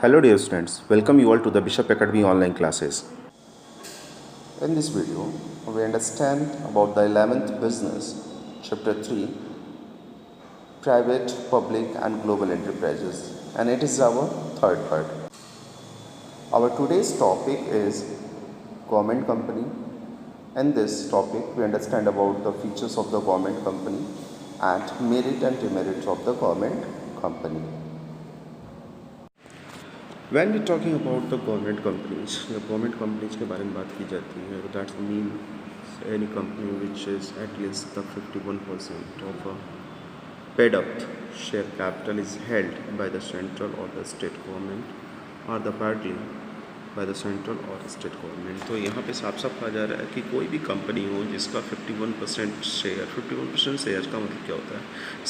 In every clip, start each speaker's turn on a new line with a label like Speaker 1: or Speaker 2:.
Speaker 1: Hello dear students, welcome you all to the Bishop Academy online classes. In this video, we understand about the 11th business, chapter 3, private, public and global enterprises, and it is our third part. Our today's topic is government company. In this topic, we understand about the features of the government company and merit and demerits of the government company. When we're talking about the government companies के बारे में बात की जाती है, that means any company which is at least the 51% of a paid up share capital is held by the central or the state government or the partly by the central or state government. तो यहाँ पे साफ साफ कहा जा रहा है कि कोई भी कंपनी हो जिसका 51% शेयर, 51% शेयर का मतलब क्या होता है?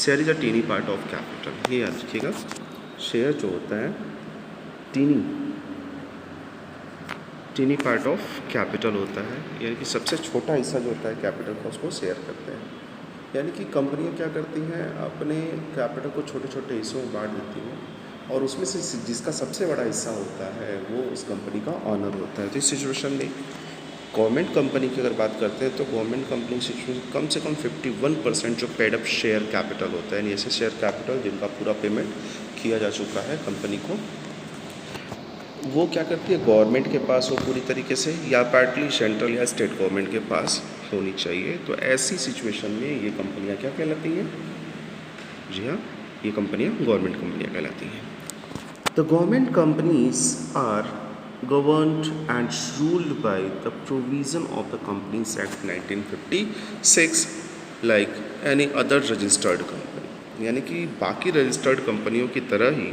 Speaker 1: Share is a tiny part of capital. ये याद रखिएगा, शेयर जो होता है टीनी पार्ट ऑफ कैपिटल होता है, यानी कि सबसे छोटा हिस्सा जो होता है कैपिटल का उसको शेयर करते हैं. यानी कि कंपनियां क्या करती हैं, अपने कैपिटल को छोटे छोटे हिस्सों में बांट देती हैं और उसमें से जिसका सबसे बड़ा हिस्सा होता है वो उस कंपनी का ऑनर होता है. तो इस सिचुएशन में गवर्नमेंट कंपनी की अगर बात करते हैं तो गवर्नमेंट कंपनी सिचुएशन कम से कम 51% जो पेड अप शेयर कैपिटल होता है, यानी ऐसे शेयर कैपिटल जिनका पूरा पेमेंट किया जा चुका है कंपनी को, वो क्या करती है, गवर्नमेंट के पास हो पूरी तरीके से या पार्टली सेंट्रल या स्टेट गवर्नमेंट के पास होनी चाहिए. तो ऐसी सिचुएशन में ये कंपनियां क्या कहलाती हैं? जी हाँ, ये कंपनियां गवर्नमेंट कंपनियां कहलाती हैं. The government companies are governed and ruled by the provision of the companies act 1956 like any other registered company. यानी कि बाकी रजिस्टर्ड कंपनियों की तरह ही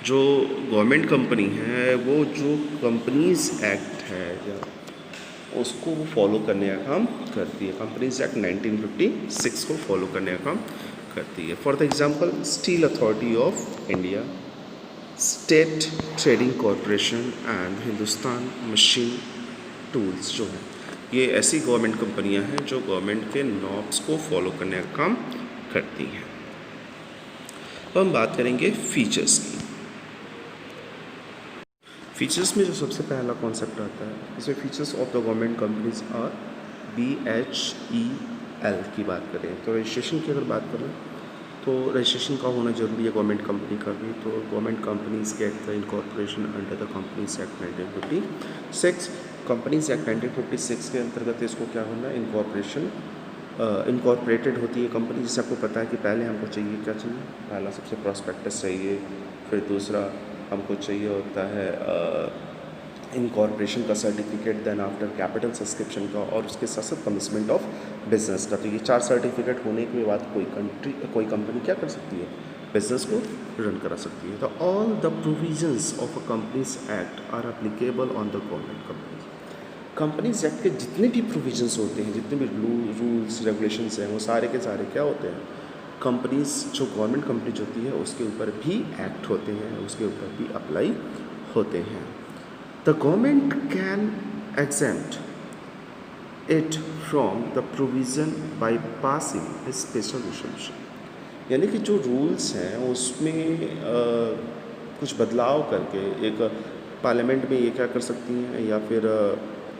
Speaker 1: जो गवर्नमेंट कंपनी है वो जो कंपनीज एक्ट है उसको वो फॉलो करने का काम करती है. कंपनीज एक्ट 1956 को फॉलो करने का काम करती है. For the example, steel authority of India, state trading corporation and Hindustan machine tools जो है, ये ऐसी गवर्नमेंट कंपनियां हैं जो गवर्नमेंट के नॉर्म्स को फॉलो करने का काम करती हैं. तो हम बात करेंगे फीचर्स की. फीचर्स में जो सबसे पहला कॉन्सेप्ट आता है, इसमें features of the government companies are BHEL की बात करें तो रजिस्ट्रेशन की अगर बात करें तो रजिस्ट्रेशन का होना जरूरी है गवर्नमेंट कंपनी का भी. तो government companies get the incorporation under the companies act 1956. Companies act 1956 के अंतर्गत इसको क्या होना, इनकॉर्पोरेशन इनकॉर्पोरेटेड होती है कंपनी. जिससे आपको पता है कि पहले हमको चाहिए क्या चाहिए, पहला सबसे प्रॉस्पेक्टस चाहिए, फिर दूसरा हमको चाहिए होता है इनकॉर्पोरेशन का certificate, then after capital subscription का और उसके साथ साथ कमिटमेंट ऑफ बिजनेस का. तो ये 4 सर्टिफिकेट होने के बाद कोई कंपनी क्या कर सकती है, बिजनेस को रन करा सकती है. तो all the provisions of a companies act are applicable on the government companies. Companies act के जितने भी प्रोविजंस होते हैं, जितने भी रूल्स रेगुलेशंस हैं, वो सारे के सारे क्या होते हैं, कंपनीज जो गवर्नमेंट कंपनीज होती है उसके ऊपर भी एक्ट होते हैं, उसके ऊपर भी अप्लाई होते हैं. The government can exempt it from the provision by passing A special resolution. यानी कि जो रूल्स हैं उसमें कुछ बदलाव करके एक पार्लियामेंट में ये क्या कर सकती हैं या फिर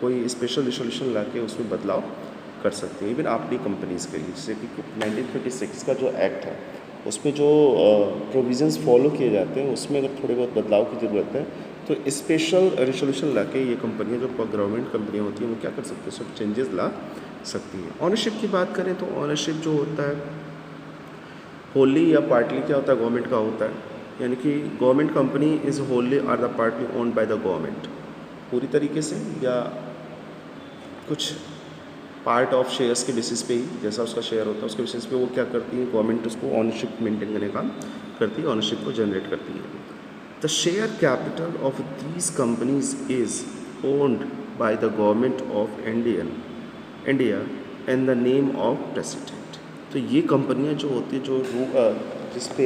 Speaker 1: कोई स्पेशल रेजोल्यूशन लाके उसमें बदलाव कर सकती हैं. इवन अपनी कंपनीज़ के लिए, जैसे कि 1956 का जो एक्ट है उसमें जो प्रोविजंस फॉलो किए जाते हैं उसमें अगर थोड़े बहुत बदलाव की ज़रूरत है तो स्पेशल रेजोल्यूशन लाके ये कंपनियां जो गवर्नमेंट कंपनियां होती हैं वो क्या कर सकती हैं, सब चेंजेस ला सकती हैं. ऑनरशिप की बात करें तो ऑनरशिप जो होता है होली या पार्टली क्या होता है, गवर्नमेंट का होता है. यानी कि government company is wholly or the partly owned by the government, पूरी तरीके से या कुछ पार्ट ऑफ शेयर्स के बेसिस पे ही, जैसा उसका शेयर होता है उसके बेसिस पे वो क्या करती है, गवर्नमेंट उसको ऑनरशिप मेंटेन करने का काम करती है, ऑनरशिप को जनरेट करती है. The share capital of these companies is owned by the government of India in the name of president. तो ये कंपनियां जो होती है जो जिस पे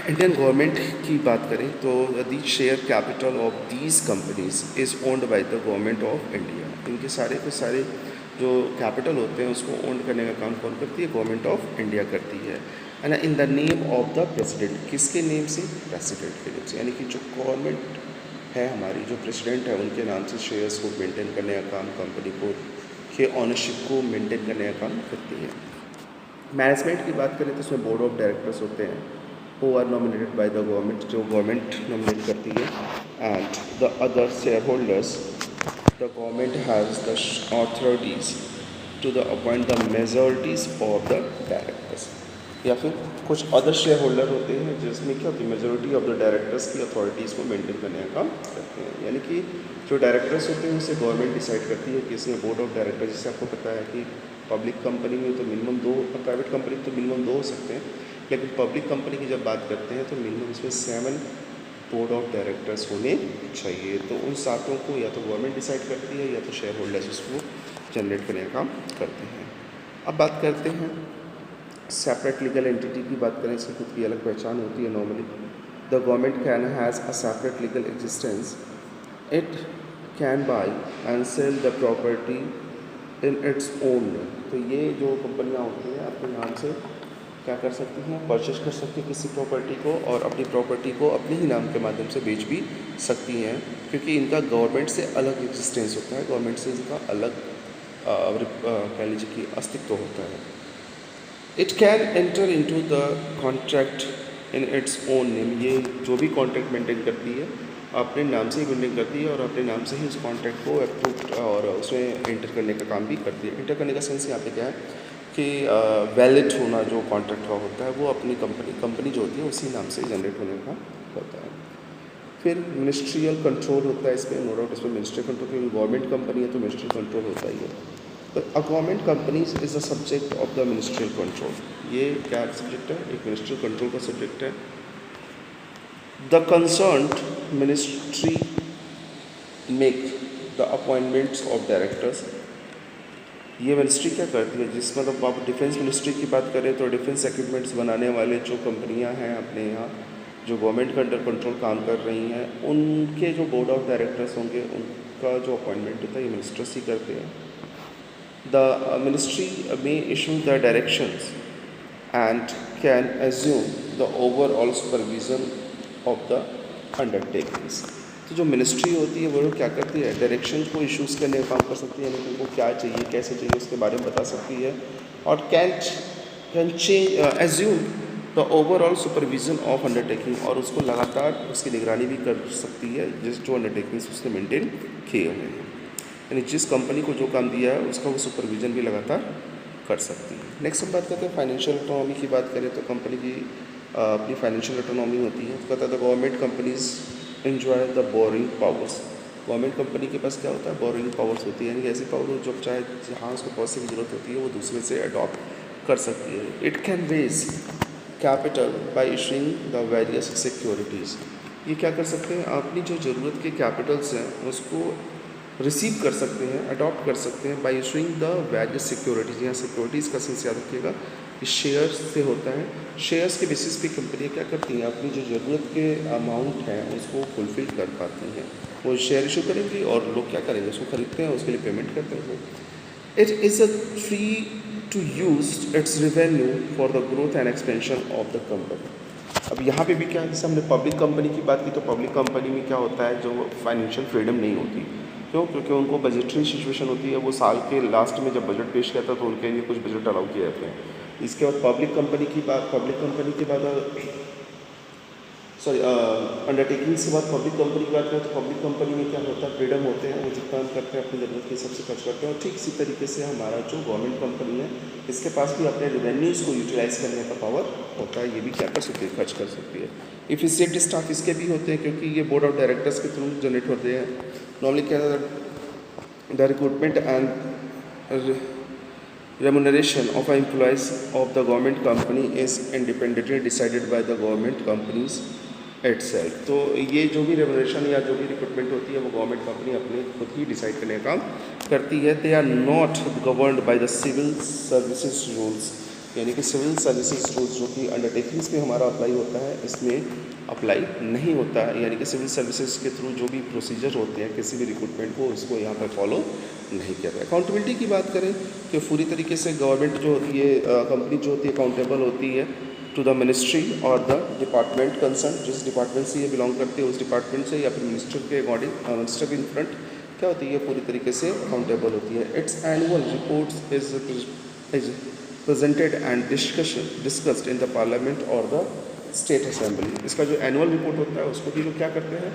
Speaker 1: इंडियन गवर्नमेंट की बात करें तो the share capital of these companies is owned by the government of India. इनके सारे के सारे जो कैपिटल होते हैं उसको ओन करने का काम कौन करती है, गवर्नमेंट ऑफ इंडिया करती है. And in the name of the president, किसके नेम से? प्रेसिडेंट के नेम से, यानी कि जो गवर्नमेंट है हमारी, जो प्रेसिडेंट है उनके नाम से शेयर्स को मेंटेन करने का काम, कंपनी को के ऑनरशिप को मेंटेन करने का काम करती है। मैनेजमेंट की बात करें तो इसमें बोर्ड ऑफ डायरेक्टर्स होते हैं who are nominated by the government, जो गवर्नमेंट नॉमिनेट करती है। And the other share holders, the government has the authorities to the appoint the majorities of the directors, या फिर कुछ अदर शेयर होल्डर होते हैं जिसमें क्या होती है, मेजॉरिटी ऑफ द डायरेक्टर्स की अथॉरिटीज़ को मेंटेन करने का काम करते हैं। यानी कि जो डायरेक्टर्स होते हैं उसे गवर्नमेंट डिसाइड करती है कि इसमें बोर्ड ऑफ डायरेक्टर, जैसे आपको पता है कि पब्लिक कंपनी में तो मिनिमम 2, प्राइवेट कंपनी तो मिनिमम 2 हो सकते हैं, लेकिन पब्लिक कंपनी की जब बात करते हैं तो मिनिमम इसमें 7 बोर्ड ऑफ डायरेक्टर्स होने चाहिए। तो उन सातों को या तो गवर्नमेंट डिसाइड करती है या तो शेयर होल्डर्स उसको जनरेट करने का काम करते हैं। अब बात करते हैं सेपरेट लीगल एंटिटी की बात करें, इसकी खुद की अलग पहचान होती है। Normally the government can has a separate legal existence, it can buy and sell the property in its own. तो ये जो कंपनियां होती हैं अपने नाम से क्या कर सकती हैं, परचेज कर सकती हैं किसी प्रॉपर्टी को और अपनी प्रॉपर्टी को अपने ही नाम के माध्यम से बेच भी सकती हैं, क्योंकि इनका गवर्नमेंट से अलग एग्जिस्टेंस होता है, गवर्नमेंट से इनका अलग कह लीजिए कि अस्तित्व होता है। It can enter into the contract in its own name, ये जो भी कॉन्ट्रैक्ट मेंटेन करती है अपने नाम से ही मेंटेन करती है और अपने नाम से ही उस कॉन्ट्रैक्ट को अप्रूव और उसमें एंटर करने का काम भी करती है। एंटर करने का सेंस यहाँ पे क्या है कि वैलिड होना जो कॉन्ट्रैक्ट का होता है वो अपनी कंपनी जो होती है उसी नाम से जनरेट होने का होता है। फिर मिनिस्ट्रियल कंट्रोल होता है इसमें, नो डाउट इसमें मिनिस्ट्रियल कंट्रोल, क्योंकि गवर्नमेंट कंपनी है तो मिनिस्ट्रियल कंट्रोल होता ही है। तो a government company is the subject of the ministerial control. ये क्या सब्जेक्ट है? एक मिनिस्ट्रियल कंट्रोल का सब्जेक्ट है। The concerned ministry make the appointments of directors. ये मिनिस्ट्री क्या करती है, जिस मतलब आप डिफेंस मिनिस्ट्री की बात करें तो डिफेंस इक्विपमेंट्स बनाने वाले जो कंपनियां हैं अपने यहाँ जो गवर्नमेंट के अंडर कंट्रोल काम कर रही हैं, उनके जो बोर्ड ऑफ डायरेक्टर्स होंगे उनका जो अपॉइंटमेंट होता है ये मिनिस्टर्स ही करते हैं। द मिनिस्ट्री में issue the directions and can assume the overall supervision of the undertakings. तो जो मिनिस्ट्री होती है वो क्या करती है, डायरेक्शन को इश्यूज़ करने का काम कर सकती है, यानी उनको क्या चाहिए कैसे चाहिए उसके बारे में बता सकती है, और can change assume the overall supervision of undertaking, और उसको लगातार उसकी निगरानी भी कर सकती है जिस जो अंडरटेकिंग्स उसने मेंटेन किए हुए हैं, यानी जिस कंपनी को जो काम दिया है उसका वो सुपरविजन भी लगातार कर सकती है। नेक्स्ट हम बात करते हैं फाइनेंशियल ऑटोनॉमी की बात करें तो कंपनी की अपनी फाइनेंशियल ऑटोनॉमी होती है। तो कहता है government companies enjoy the boring powers. Government company के पास क्या होता है, बोरिंग पावर्स होती है, यानी ऐसी पावर जो चाहे जहाँ उसको पैसे की जरूरत होती है वो दूसरे से अडॉप्ट कर सकती है। It can raise capital by issuing the various securities. ये क्या कर सकते हैं, अपनी जो ज़रूरत के कैपिटल्स हैं उसको रिसीव कर सकते हैं, अडॉप्ट कर सकते हैं bye issuing the various securities. यहाँ सिक्योरिटीज़ का सेंस याद रखिएगा कि शेयर्स से होता है। शेयर्स के बेसिस पे कंपनियाँ क्या करती हैं, अपनी जो ज़रूरत के अमाउंट हैं उसको फुलफ़िल कर पाती हैं। वो शेयर इशू करेंगी और लोग क्या करेंगे, उसको खरीदते हैं, उसके लिए पेमेंट करते हैं। It is a free to use its revenue for the growth and expansion of the company. अब यहाँ पे भी क्या है, जैसे हमने पब्लिक कंपनी की बात की तो पब्लिक कंपनी में क्या होता है, जो फाइनेंशियल फ्रीडम नहीं होती। क्यों? क्योंकि उनको बजटरी सिचुएशन होती है, वो साल के लास्ट में जब बजट पेश किया था तो उनके लिए कुछ बजट अलाउ किए जाते हैं। इसके बाद पब्लिक कंपनी की बात अंडरटेकिंग्स के बाद पब्लिक कंपनी की बात करें तो पब्लिक कंपनी में क्या होता है, फ्रीडम होते हैं, वो जितना काम करते हैं अपनी ज़रूरत के हिसाब से खर्च करते हैं। और ठीक इसी तरीके से हमारा जो गवर्नमेंट कंपनी है इसके पास भी अपने रेवेन्यूज़ को यूटिलाइज़ करने का पावर होता है, ये भी क्या कर सकती है, खर्च कर सकती है। इफिशिएंट स्टाफ इसके भी होते हैं क्योंकि ये बोर्ड ऑफ डायरेक्टर्स के थ्रू जनरेट होते हैं। नॉर्मली क्या the recruitment and remuneration of employees of the government company is independently decided by the government companies itself। तो ये जो भी रेमुनरेशन या जो भी रिक्रूटमेंट होती है वो गवर्नमेंट कंपनी अपने खुद ही डिसाइड करने का काम करती है। They are not governed by the civil services rules, यानी कि सिविल सर्विसेज रूल्स जो कि अंडरटेकिंग्स में हमारा अप्लाई होता है इसमें अप्लाई नहीं होता है, यानी कि सिविल सर्विसेज के थ्रू जो भी प्रोसीजर होते हैं किसी भी रिक्रूटमेंट को उसको यहाँ पर फॉलो नहीं किया जाता। अकाउंटेबिलिटी की बात करें तो पूरी तरीके से गवर्नमेंट जो होती है कंपनी जो होती है अकाउंटेबल होती है टू द मिनिस्ट्री और द डिपार्टमेंट कंसर्न, जिस डिपार्टमेंट से ये बिलोंग करते हैं उस डिपार्टमेंट से या फिर मिनिस्टर के अकॉर्डिंग मिनिस्टर के इन फ्रंट क्या होती है, पूरी तरीके से अकाउंटेबल होती है। It's annual reports is presented and discussed in the parliament और द स्टेट असेंबली। इसका जो एनुअल रिपोर्ट होता है उसको भी लोग क्या करते हैं,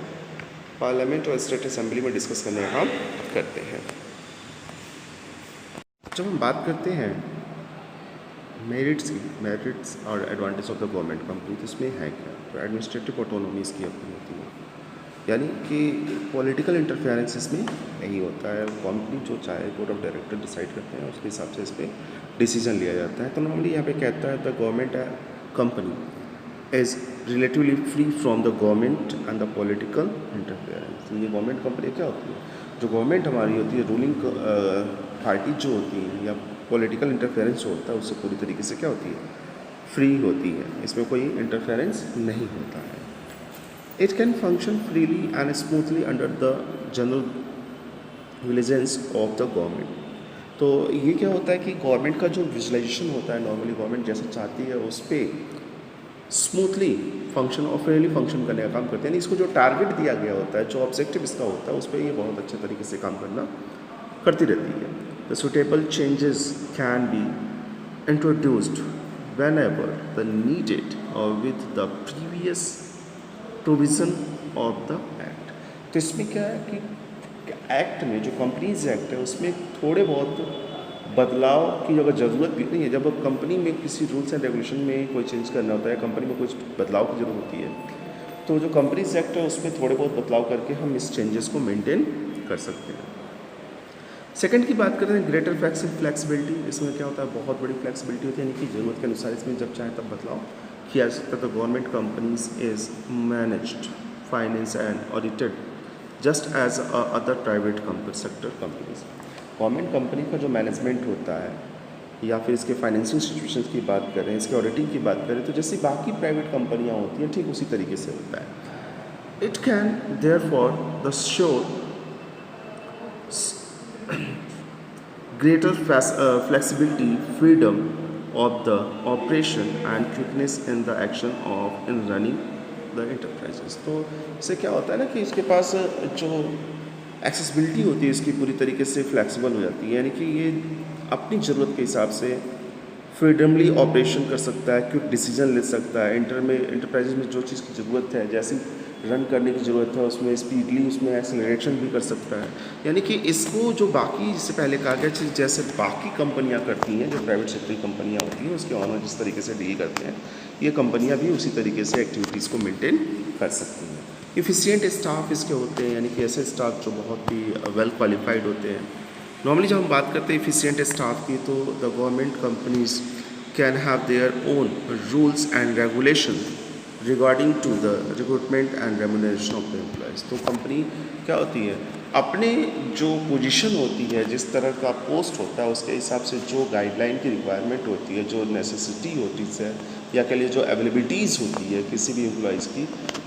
Speaker 1: पार्लियामेंट और स्टेट असेंबली में डिस्कस करने का काम करते हैं। जब हम बात करते हैं मेरिट्स और advantage of the government company, तो इसमें है क्या, तो एडमिनिस्ट्रेटिव ऑटोनॉमी इसकी अपनी होती है, यानी कि पॉलिटिकल इंटरफेरेंस इसमें नहीं होता है। कंपनी जो चाहे बोर्ड ऑफ डायरेक्टर डिसाइड करते हैं, उसके हिसाब से इस पर डिसीजन लिया जाता है। तो नॉर्मली यहाँ पे कहता है the government company is relatively free from the government and the political interference. ये गवर्नमेंट कंपनी क्या होती है, जो गवर्नमेंट हमारी होती है, रूलिंग पार्टी जो होती है या पॉलिटिकल इंटरफेरेंस जो होता है उससे पूरी तरीके से क्या होती है, फ्री होती है, इसमें कोई इंटरफेरेंस नहीं होता है। It can function freely and smoothly under the general vigilance of the government. तो ये क्या होता है कि गवर्नमेंट का जो विजुलाइजेशन होता है, नॉर्मली गवर्नमेंट जैसा चाहती है उस पर स्मूथली फंक्शन और फ्रीली फंक्शन करने का काम करते हैं। यानी इसको जो टारगेट दिया गया होता है, जो ऑब्जेक्टिव इसका होता है, उस पर ये बहुत अच्छे तरीके से काम करती रहती है। The suitable changes can be introduced whenever the needed और with the previous provision of the act. तो इसमें क्या है कि एक्ट में, जो कंपनीज एक्ट है, उसमें थोड़े बहुत बदलाव की अगर ज़रूरत भी नहीं है। जब कंपनी में किसी रूल्स एंड रेगुलेशन में कोई चेंज करना होता है, कंपनी में कुछ बदलाव की ज़रूरत होती है, तो जो कंपनीज एक्ट है उसमें थोड़े बहुत बदलाव करके हम इस चेंजेस को मेंटेन कर सकते हैं। सेकंड की बात करें, ग्रेटर फ्लेक्सिबिलिटी। इसमें क्या होता है, बहुत बड़ी फ्लेक्सिबिलिटी होती है, यानी कि ज़रूरत के अनुसार इसमें जब चाहे तब बदलाव किया जा सकता है। तो government companies is managed, finance and audited just as other private sector companies. Government company का जो मैनेजमेंट होता है या फिर इसके फाइनेंशियल सिचुएशंस की बात करें, इसके ऑडिटिंग की बात करें, तो जैसे बाकी प्राइवेट कंपनियां होती हैं ठीक उसी तरीके से होता है। It can therefore the sure greater flexibility, freedom of the operation and quickness in the action of in running the enterprises। तो इससे क्या होता है ना कि इसके पास जो एक्सेसिबिलिटी होती है इसकी पूरी तरीके से फ्लेक्सिबल हो जाती है, यानी कि ये अपनी ज़रूरत के हिसाब से फ्रीडमली ऑपरेशन कर सकता है, क्विक डिसीजन ले सकता है। इंटरप्राइजेज में जो चीज़ की ज़रूरत है, जैसी रन करने की ज़रूरत है, उसमें स्पीडली उसमें एक्सेलरेशन भी कर सकता है। यानी कि इसको जो बाकी, जिससे पहले कहा गया चीज़, जैसे बाकी कंपनियां करती हैं, जो प्राइवेट सेक्टर की कंपनियां होती हैं, उसके ऑनर जिस तरीके से डील करते हैं, ये कंपनियां भी उसी तरीके से एक्टिविटीज़ को मेंटेन कर सकती हैं। इफ़िशिएंट स्टाफ इसके होते हैं, यानी कि ऐसे स्टाफ जो बहुत ही वेल क्वालिफाइड होते हैं। नॉर्मली जब हम बात करते हैं इफ़िशिएंट स्टाफ की, तो the government companies can have their own rules and regulation regarding to the recruitment and remuneration of the employees. तो कंपनी क्या होती है, अपने जो पोजीशन होती है, जिस तरह का पोस्ट होता है, उसके हिसाब से जो गाइडलाइन की रिक्वायरमेंट होती है, जो नेसेसिटी होती है, या कह लिए जो अवेलेबिलिटीज़ होती है किसी भी एम्प्लॉयज़ की,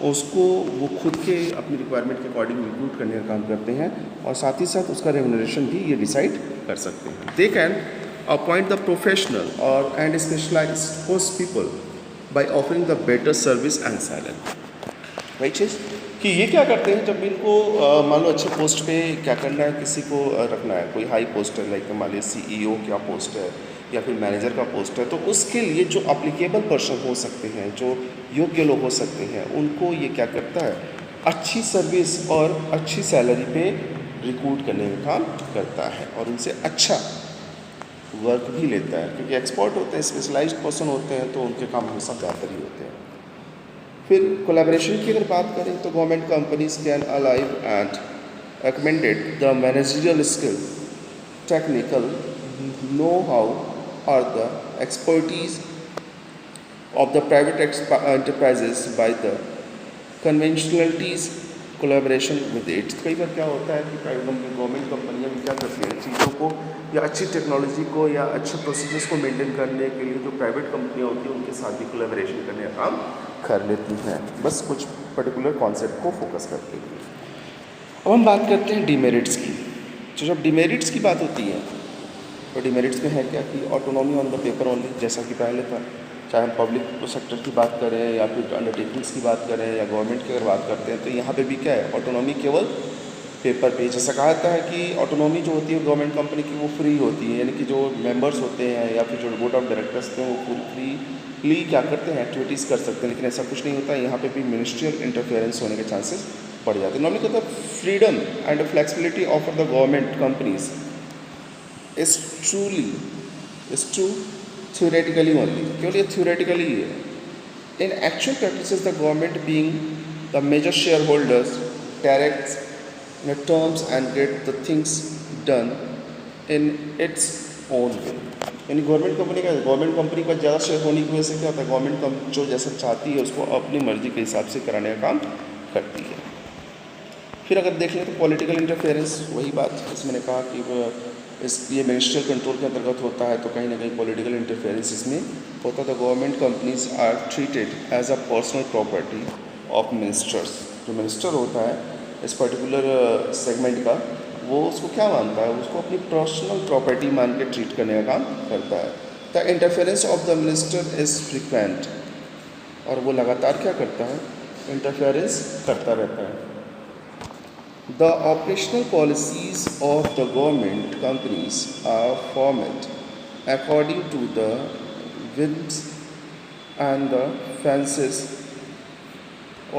Speaker 1: उसको वो खुद के अपनी रिक्वायरमेंट के अकॉर्डिंग रिक्रूट करने का काम करते हैं, और साथ ही साथ उसका रेम्यूनरेशन भी ये डिसाइड कर सकते हैं। They can appoint the professional और and specialized post people by offering the better service and salary. वही चीज़ कि ये क्या करते हैं, जब इनको मान लो अच्छे पोस्ट पे क्या करना है, किसी को रखना है, कोई हाई पोस्ट है, लाइक मान लीजिए CEO क्या पोस्ट है या फिर मैनेजर का पोस्ट है, तो उसके लिए जो अप्लीकेबल पर्सन हो सकते हैं, जो योग्य लोग हो सकते हैं, उनको ये क्या करता है, अच्छी सर्विस और अच्छी सैलरी पे रिक्रूट करने का काम करता है, और उनसे अच्छा वर्क भी लेता है, क्योंकि एक्सपर्ट होते हैं, स्पेशलाइज्ड पर्सन होते हैं, तो उनके काम हमेशा बेहतर ही होते हैं। फिर कोलैबोरेशन की अगर बात करें, तो government companies can alive and recommended the managerial skill, technical know-how or the expertise of the private enterprises by the conventionalities collaboration with it। कई बार क्या होता है कि प्राइवेट गवर्नमेंट कंपनियां भी क्या करती हैं, चीज़ों को या अच्छी टेक्नोलॉजी को या अच्छे प्रोसीजर्स को मेंटेन करने के लिए जो प्राइवेट कंपनियां होती हैं उनके साथ भी कोलैबोरेशन करने का काम कर लेती हैं, बस कुछ पर्टिकुलर कॉन्सेप्ट को फोकस करते हुए। अब हम बात करते हैं डिमेरिट्स की। तो जब डिमेरिट्स की बात होती है, तो डिमेरिट्स में है क्या कि autonomy on the paper only, जैसा कि पहले था, चाहे हम पब्लिक सेक्टर की बात करें या फिर अंडरटेकिंग्स की बात करें या गवर्नमेंट की अगर बात करते हैं, तो यहाँ पे भी क्या है, ऑटोनॉमी केवल पेपर पे। जैसा कहा जाता है कि ऑटोनॉमी जो होती है गवर्नमेंट कंपनी की वो फ्री होती है, यानी कि जो मेंबर्स होते हैं या फिर जो बोर्ड ऑफ डायरेक्टर्स होते हैं वो फ्रीली क्या करते हैं, एक्टिविटीज़ कर सकते हैं। लेकिन ऐसा कुछ नहीं होता है, यहाँ पे भी मिनिस्ट्रियल इंटरफेरेंस होने के चांसेस बढ़ जाते हैं। नॉर्मली कहता है freedom and flexibility of the government companies is true theoretically only, केवल ये theoretically ही है। In actual practices, the government being the major shareholders directs the terms and get the things done in its own way। यानी government company का ज़्यादा share होने की वजह से क्या होता है, गवर्नमेंट जो जैसा चाहती है उसको अपनी मर्जी के हिसाब से कराने का काम करती है। फिर अगर देख लें तो पॉलिटिकल इंटरफेरेंस, वही बात इसमें मैंने कहा कि ये मिनिस्ट्रियल कंट्रोल के अंतर्गत होता है, तो कहीं ना कहीं पॉलिटिकल इंटरफेरेंस इसमें होता है। The government companies are treated as a personal property of ministers. जो मिनिस्टर होता है इस पर्टिकुलर सेगमेंट का, वो उसको क्या मानता है, उसको अपनी पर्सनल प्रॉपर्टी मान के ट्रीट करने का काम करता है। The interference of the minister is frequent, और वो लगातार क्या करता है, इंटरफेरेंस करता रहता है। The operational policies of the government companies are formed according to the whims and the fancies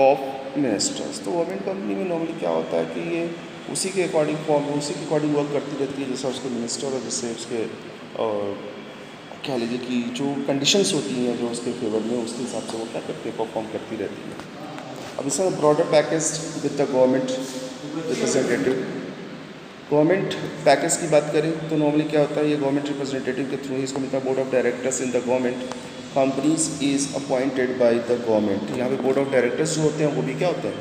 Speaker 1: of ministers। तो गवर्नमेंट कंपनी में नॉर्मली क्या होता है कि ये उसी के अकॉर्डिंग उसी के अकॉर्डिंग वर्क करती रहती है, जैसा उसके मिनिस्टर और जैसे उसके कह लीजिए कि जो कंडीशंस होती हैं जो उसके फेवर में, उसके हिसाब से वो क्या करती है, परफॉर्म करती रहती है। अब इसमें broader package with the government representative. Government package की बात करें तो नॉर्मली क्या होता है, ये गवर्नमेंट रिप्रेजेंटेटिव के थ्रू ही इसको मिलता है। Board of directors in the government companies is appointed by the government. यहाँ पे बोर्ड ऑफ डायरेक्टर्स जो होते हैं वो भी क्या होते हैं,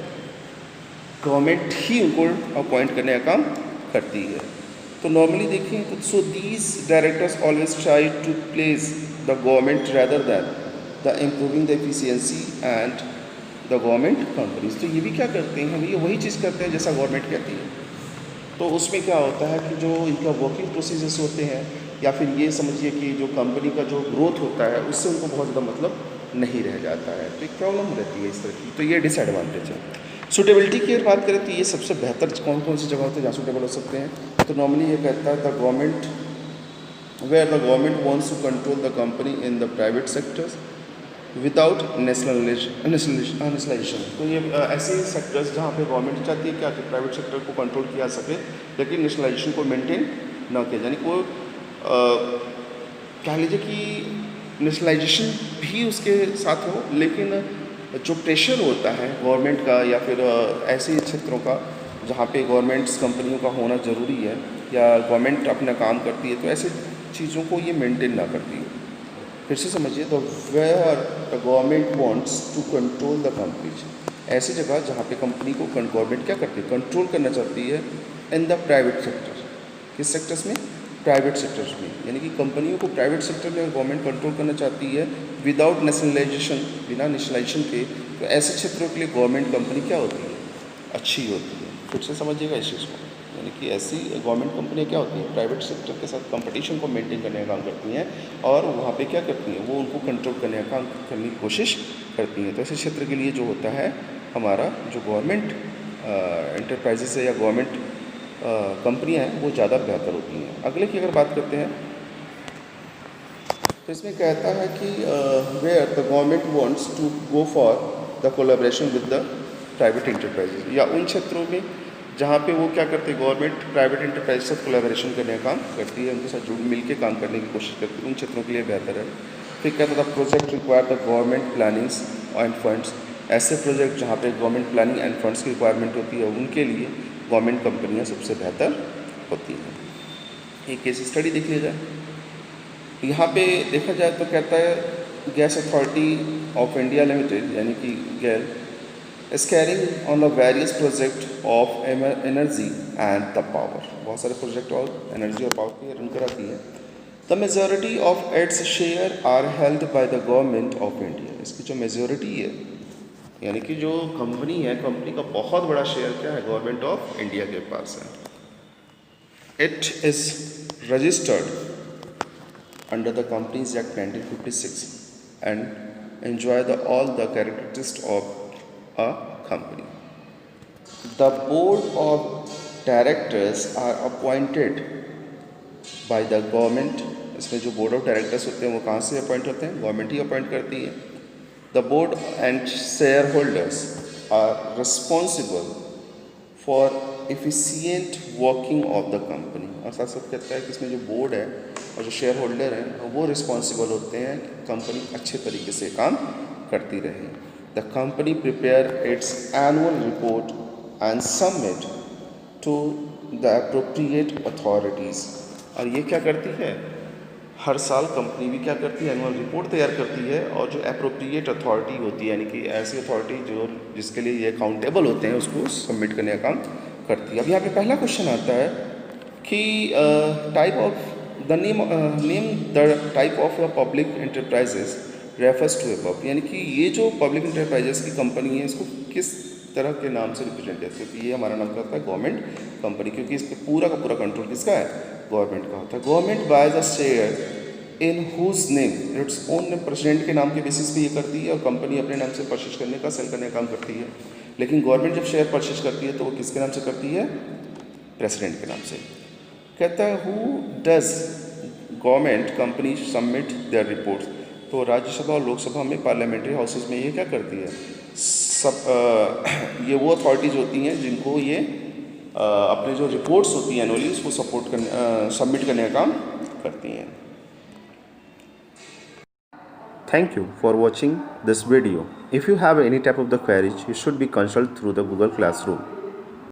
Speaker 1: गवर्नमेंट ही उनको अपॉइंट करने का काम करती है। तो नॉर्मली देखें तो so these directors always try to place the government rather than the improving the efficiency and the government companies. तो ये भी क्या करते हैं, ये वही चीज़ करते हैं जैसा गवर्नमेंट कहती है। तो उसमें क्या होता है कि जो इनका वर्किंग प्रोसीजर्स होते हैं, या फिर ये समझिए कि जो कंपनी का जो ग्रोथ होता है उससे उनको बहुत ज़्यादा मतलब नहीं रह जाता है। तो एक प्रॉब्लम रहती है इस तरह की, तो ये डिसएडवांटेज है। सूटेबिलिटी की अगर बात करें तो ये सबसे बेहतर कौन कौन सी जगह होती है जहाँ सूटेबल हो सकते हैं। तो नॉर्मली ये कहता है the government where the government wants to control the company in the private sectors without nationalisation. तो ये ऐसे सेक्टर्स जहाँ पे गवर्नमेंट चाहती है क्या कि प्राइवेट सेक्टर को कंट्रोल किया सके, लेकिन नेशनलाइजेशन को मेंटेन ना किया, यानी को कह लीजिए कि नेशनलाइजेशन भी उसके साथ हो, लेकिन जो प्रेशर होता है गवर्नमेंट का या फिर ऐसे क्षेत्रों का जहाँ पे गवर्नमेंट्स कंपनियों का होना ज़रूरी है या गवर्नमेंट अपना काम करती है, तो ऐसे चीज़ों को ये मेंटेन ना करती है। फिर से समझिए, तो where the government wants to control the companies, ऐसी जगह जहाँ पे कंपनी को गवर्नमेंट क्या करती है, कंट्रोल करना चाहती है इन द प्राइवेट सेक्टर। किस सेक्टर्स में, प्राइवेट सेक्टर्स में, यानी कि कंपनियों को प्राइवेट सेक्टर में गवर्नमेंट कंट्रोल करना चाहती है विदाउट नेशनलाइजेशन, बिना नेशनलाइजेशन के। तो ऐसे क्षेत्रों के लिए गवर्नमेंट कंपनी क्या होती है, अच्छी होती है। फिर से समझिएगा इस चीज़ को, यानी कि ऐसी गवर्नमेंट कंपनियाँ क्या होती हैं, प्राइवेट सेक्टर के साथ कंपटीशन को मेंटेन करने का काम करती हैं, और वहाँ पे क्या करती हैं, वो उनको कंट्रोल करने का काम करने की कोशिश करती हैं। तो ऐसे क्षेत्र के लिए जो होता है हमारा जो गवर्नमेंट एंटरप्राइजेस है या गवर्नमेंट कंपनियाँ हैं वो ज़्यादा बेहतर होती हैं। अगले की अगर बात करते हैं तो इसमें कहता है कि where the government wants to go for the collaboration with the private enterprises, या उन क्षेत्रों में जहाँ पे वो क्या करते हैं, गवर्नमेंट प्राइवेट एंटरप्राइज से कोलैबोरेशन करने का काम करती है, उनके साथ जुड़ मिल के काम करने की कोशिश करती है, उन क्षेत्रों के लिए बेहतर है। फिर कहता था project require the government plannings end funds, ऐसे प्रोजेक्ट जहाँ पे गवर्नमेंट प्लानिंग एंड फंड्स की रिक्वायरमेंट होती है उनके लिए गवर्नमेंट कंपनियाँ सबसे बेहतर होती हैं। एक केस स्टडी देख लिया जाए। यहाँ पे देखा जाए तो कहता है gas authority of India limited यानी कि गैल is carrying on the various project of energy and the power, बहुत सारे प्रोजेक्ट और एनर्जी और पावर की रन कराती है। The majority of its share are held by the government of India, इसकी जो मेजॉरिटी है यानी कि जो कंपनी है, कंपनी का बहुत बड़ा शेयर क्या है, गवर्नमेंट ऑफ इंडिया के पास है। It is registered under the companies act 1956, and enjoy all the characteristics of a company. The board of directors are appointed by the government. इसमें जो बोर्ड ऑफ डायरेक्टर्स होते हैं वो कहाँ से अपॉइंट होते हैं? गवर्नमेंट ही अपॉइंट करती है. The board and shareholders are responsible for efficient working of the company. और साथ साथ कहता है कि इसमें जो बोर्ड है और जो शेयर होल्डर हैं वो रिस्पॉन्सिबल होते हैं कि कंपनी अच्छे तरीके से काम करती रहे. The company prepare its annual report and submit to the appropriate authorities. और ये क्या करती है? हर साल कंपनी भी क्या करती है? एनुअल रिपोर्ट तैयार करती है और जो अप्रोप्रिएट अथॉरिटी होती है यानी कि ऐसी अथॉरिटी जो जिसके लिए ये अकाउंटेबल होते हैं उसको सबमिट करने का काम करती है. अब यहाँ पे पहला क्वेश्चन आता है कि type of the name the type of public enterprises refers to above. यानी कि ये जो पब्लिक इंटरप्राइजेस की कंपनी है इसको किस तरह के नाम से रिप्रेजेंट करती है? तो ये हमारा नाम करता है गवर्नमेंट कंपनी, क्योंकि इस पर पूरा का पूरा कंट्रोल किसका है? गवर्नमेंट का होता है. Government buys a share in whose name its own name. President के नाम के बेसिस पे ये करती है और कंपनी अपने नाम से परचेज करने का सेल करने का काम करती है. लेकिन गवर्नमेंट जब शेयर परचेज करती है तो वो किसके नाम से करती है? प्रेसिडेंट के नाम से. कहता है who does government company submit there reports. तो राज्यसभा और लोकसभा में पार्लियामेंट्री हाउसेज में ये क्या करती है? ये वो अथॉरिटीज़ होती हैं जिनको ये अपने जो रिपोर्ट्स होती हैं एनुअली उसको सबमिट करने का काम करती हैं. Thank you for watching this video. If you have any type of the queries, you should be consulted through the Google Classroom.